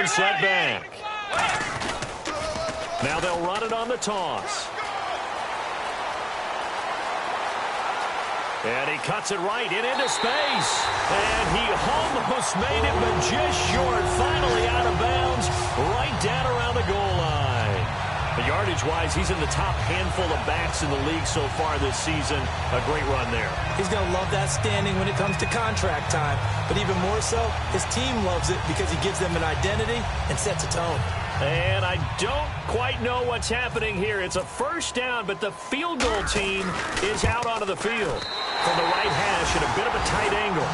zone setback. Now they'll run it on the toss. And he cuts it right into space. And he almost made it, but just short. Finally out of bounds, right down around the goal line. Yardage-wise, he's in the top handful of backs in the league so far this season. A great run there. He's going to love that standing when it comes to contract time. But even more so, his team loves it because he gives them an identity and sets a tone. And I don't quite know what's happening here. It's a first down, but the field goal team is out onto the field from the right hash at a bit of a tight angle.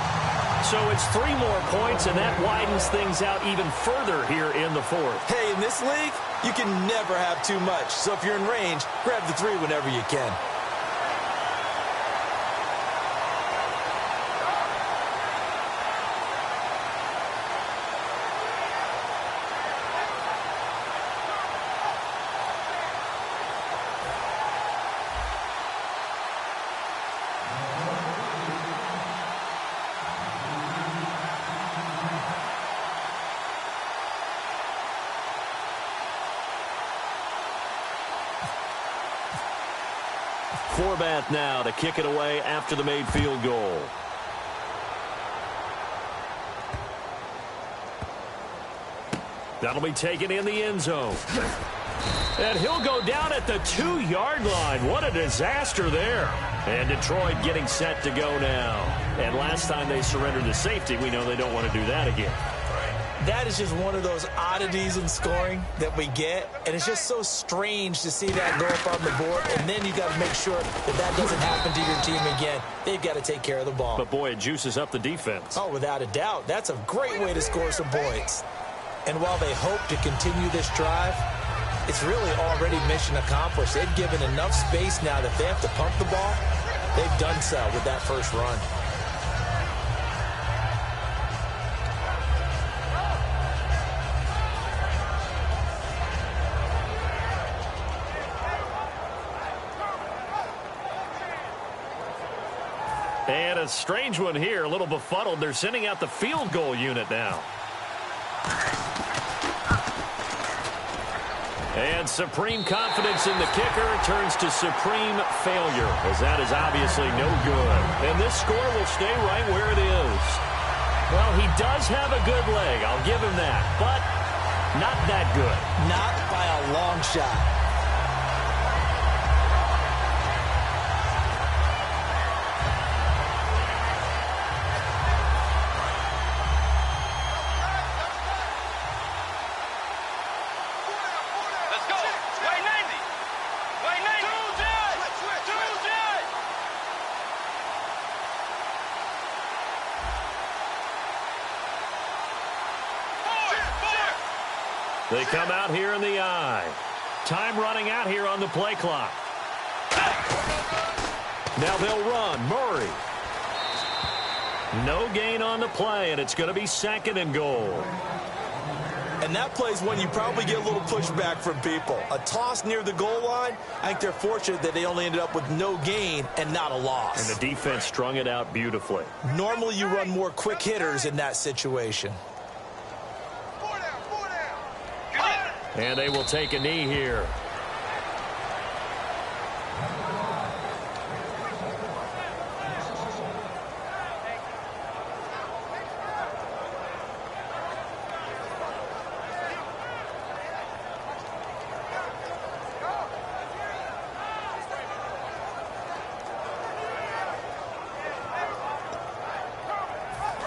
So it's 3 more points, and that widens things out even further here in the fourth. Hey, in this league, you can never have too much. So if you're in range, grab the 3 whenever you can. Forbath now to kick it away after the made field goal. That'll be taken in the end zone. And he'll go down at the 2-yard line. What a disaster there. And Detroit getting set to go now. And last time they surrendered to safety, we know they don't want to do that again. That is just one of those oddities in scoring that we get, and it's just so strange to see that go up on the board, and then you got to make sure that that doesn't happen to your team again. They've got to take care of the ball. But, boy, it juices up the defense. Oh, without a doubt. That's a great way to score some points. And while they hope to continue this drive, it's really already mission accomplished. They've given enough space now that if they have to pump the ball, they've done so with that first run. And a strange one here, a little befuddled. They're sending out the field goal unit now. And supreme confidence in the kicker turns to supreme failure, as that is obviously no good. And this score will stay right where it is. Well, he does have a good leg, I'll give him that, but not that good. Not by a long shot. They come out here in the eye. Time running out here on the play clock. Now they'll run. Murray. No gain on the play, and it's going to be 2nd and goal. And that play's when you probably get a little pushback from people. A toss near the goal line, I think they're fortunate that they only ended up with no gain and not a loss. And the defense strung it out beautifully. Normally you run more quick hitters in that situation. And they will take a knee here.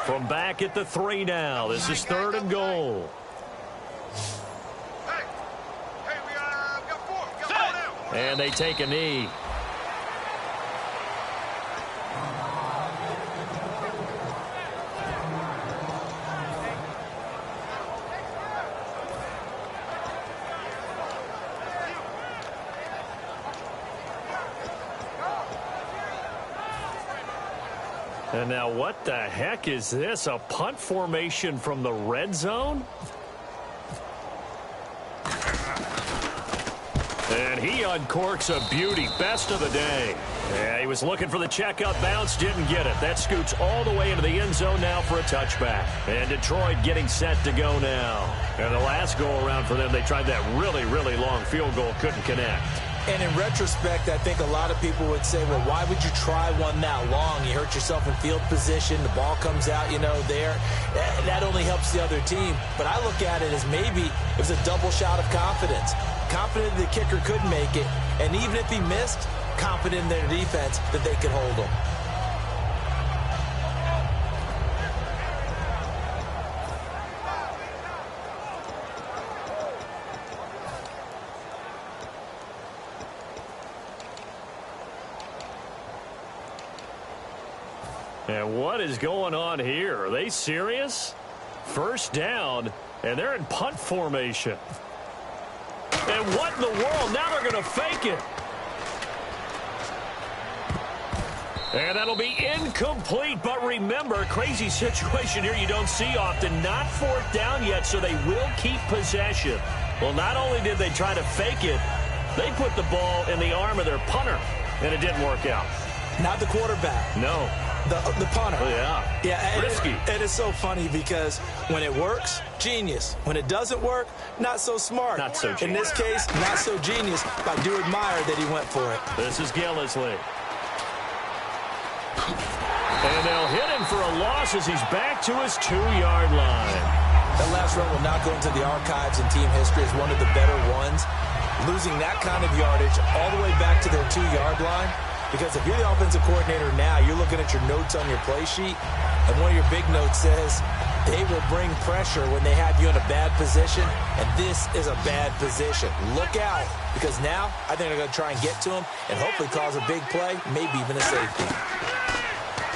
From back at the 3 now. This is 3rd and goal. And they take a knee. And now what the heck is this? A punt formation from the red zone? And he uncorks a beauty. Best of the day. Yeah, he was looking for the checkup bounce, didn't get it. That scoots all the way into the end zone now for a touchback. And Detroit getting set to go now. And the last go-around for them, they tried that really, really long field goal, couldn't connect. And in retrospect, I think a lot of people would say, well, why would you try one that long? You hurt yourself in field position. The ball comes out, there. That only helps the other team. But I look at it as maybe it was a double shot of confidence. Confident the kicker could make it. And even if he missed, confident in their defense that they could hold him. And what is going on here? Are they serious? First down, and they're in punt formation. And what in the world? Now they're going to fake it. And that'll be incomplete. But remember, crazy situation here you don't see often. Not fourth down yet, so they will keep possession. Well, not only did they try to fake it, they put the ball in the arm of their punter, and it didn't work out. Not the quarterback. No. The punter. Oh, yeah. Yeah, risky. It is so funny because when it works, genius. When it doesn't work, not so smart. Not so genius. In this case, not so genius. But I do admire that he went for it. This is Gillisley. And they'll hit him for a loss as he's back to his 2-yard line. That last run will not go into the archives in team history as one of the better ones. Losing that kind of yardage all the way back to their 2-yard line. Because if you're the offensive coordinator now, you're looking at your notes on your play sheet, and one of your big notes says they will bring pressure when they have you in a bad position, and this is a bad position. Look out, because now I think they're going to try and get to him and hopefully cause a big play, maybe even a safety.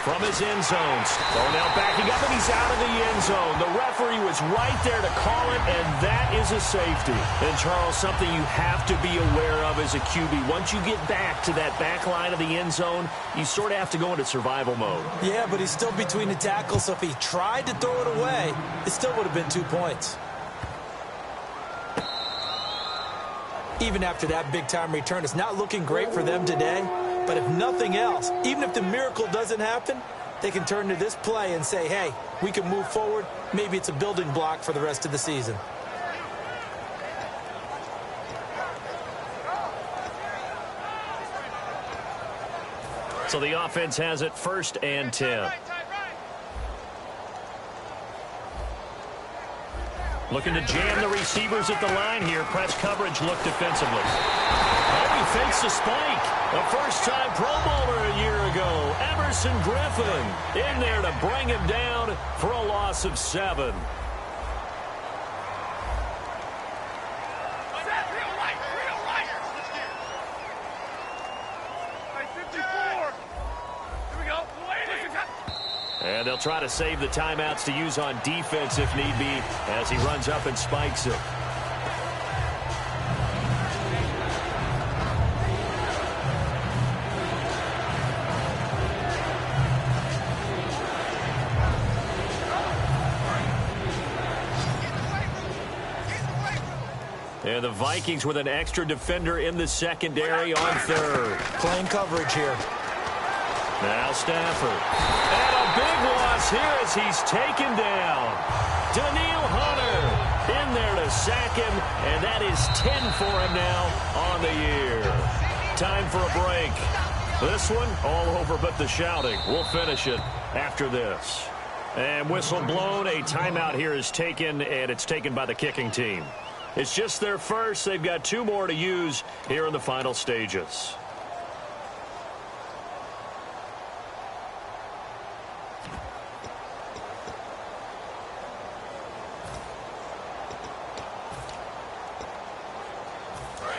From his end zones. Darnell backing up, and he's out of the end zone. The referee was right there to call it, and that is a safety. And, Charles, something you have to be aware of as a QB. Once you get back to that back line of the end zone, you sort of have to go into survival mode. Yeah, but he's still between the tackles, so if he tried to throw it away, it still would have been 2 points. Even after that big-time return, it's not looking great for them today. But if nothing else, even if the miracle doesn't happen, they can turn to this play and say, hey, we can move forward. Maybe it's a building block for the rest of the season. So the offense has it 1st and 10. Looking to jam the receivers at the line here. Press coverage look defensively. Oh, he fakes the spike. A first-time Pro Bowler a year ago. Emerson Griffin in there to bring him down for a loss of 7. And they'll try to save the timeouts to use on defense if need be as he runs up and spikes it. And the Vikings with an extra defender in the secondary on 3rd. Playing coverage here. Now Stafford. And a big loss here as he's taken down. Daniil Hunter in there to sack him, and that is 10 for him now on the year. Time for a break. This one all over but the shouting. We'll finish it after this. And whistle blown. A timeout here is taken, and it's taken by the kicking team. It's just their first. They've got 2 more to use here in the final stages.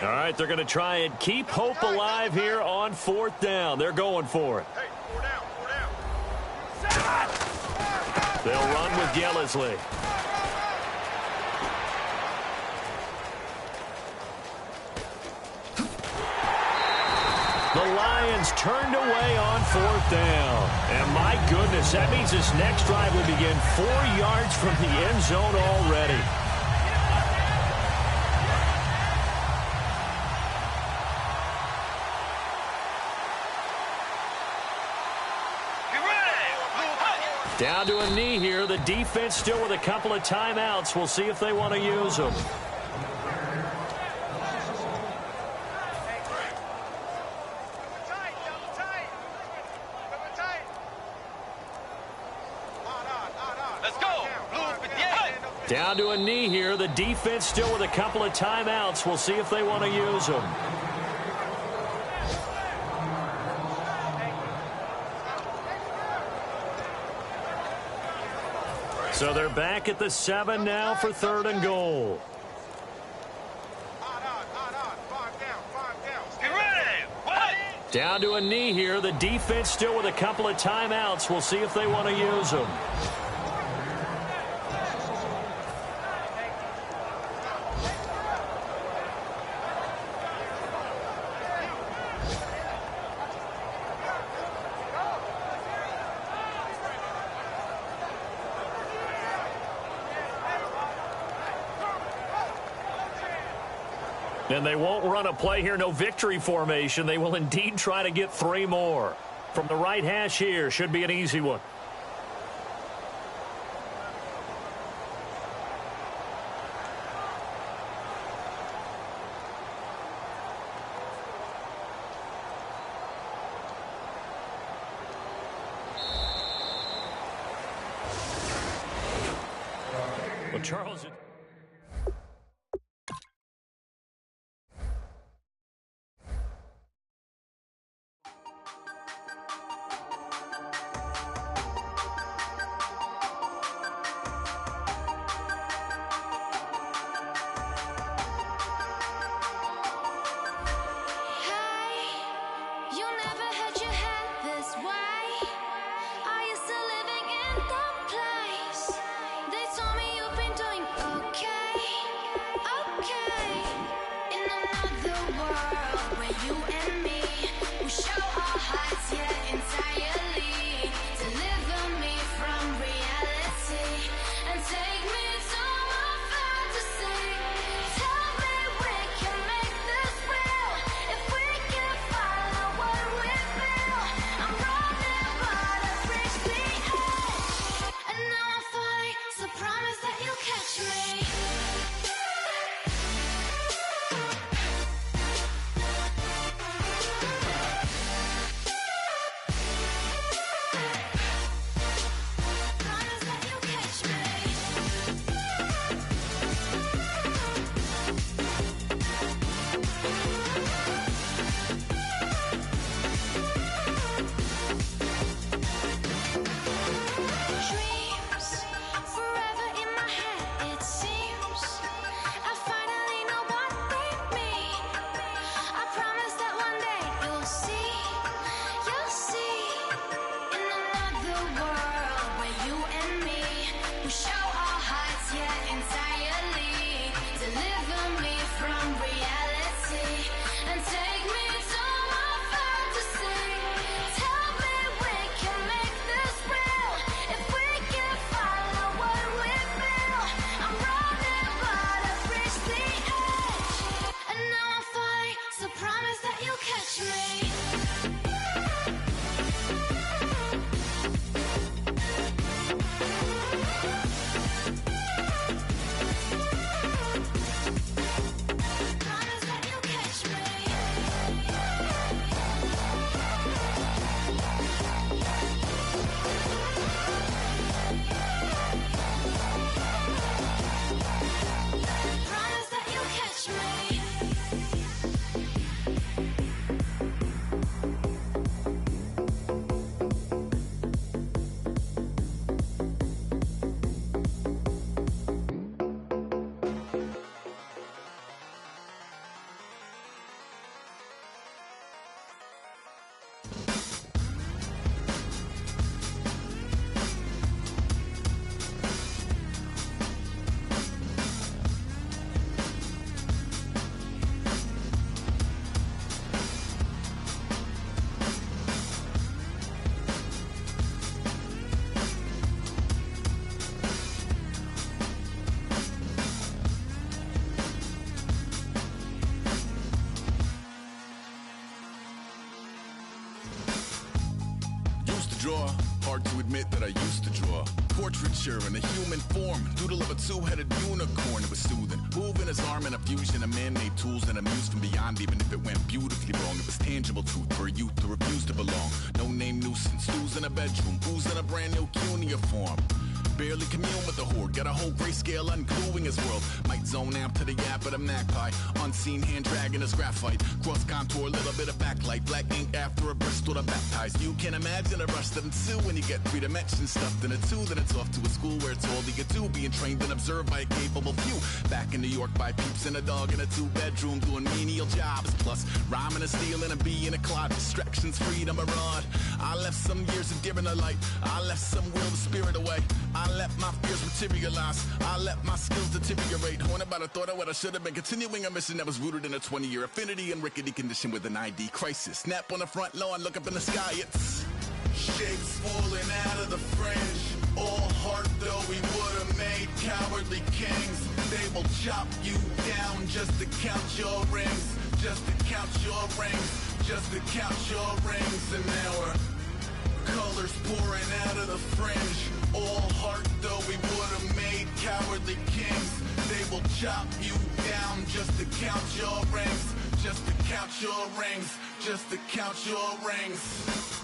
All right, they're going to try and keep hope alive here on 4th down. They're going for it. Hey, 4 down. They'll run with Gillisley. The Lions turned away on 4th down. And my goodness, that means this next drive will begin 4 yards from the end zone already. Down to a knee here. The defense still with a couple of timeouts. We'll see if they want to use them. Down to a knee here. The defense still with a couple of timeouts. We'll see if they want to use them. So they're back at the 7 now for 3rd and goal. Down to a knee here. The defense still with a couple of timeouts. We'll see if they want to use them. And they won't run a play here, no victory formation. They will indeed try to get 3 more. From the right hash here, should be an easy one. Well, Charles... hard to admit that I used to draw portraiture in a human form, doodle of a two-headed unicorn. It was soothing, moving his arm in a fusion of man-made tools and a muse from beyond. Even if it went beautifully wrong, it was tangible truth for a youth to refuse to belong. No-name nuisance, who's in a bedroom, who's in a brand new cuneiform. Barely commune with the horde, got a whole grayscale ungluing his world. Might zone out to the yap of the magpie, unseen hand dragging his graphite. Cross contour, little bit of backlight, black ink after a Bristol to baptize. You can imagine a rush that ensue when you get three dimensions stuffed in a two. Then it's off to a school where it's all you get to, being trained and observed by a capable few. Back in New York by peeps and a dog in a two-bedroom doing menial jobs. Plus rhyming and stealing and being a clod, distractions, freedom, a rod. I left some years of giving a light, I left some will the spirit away. I let my fears materialize, I let my skills deteriorate. Haunted by the thought of what I should have been, continuing a mission that was rooted in a 20-year affinity and rickety condition with an ID crisis. Snap on the front lawn, look up in the sky, it's shapes falling out of the fringe. All heart though we would have made cowardly kings. They will chop you down just to count your rings, just to count your rings, just to count your rings. And now we're colors pouring out of the fringe. All heart though we would have made cowardly kings. They will chop you down just to count your rings, just to count your rings, just to count your rings.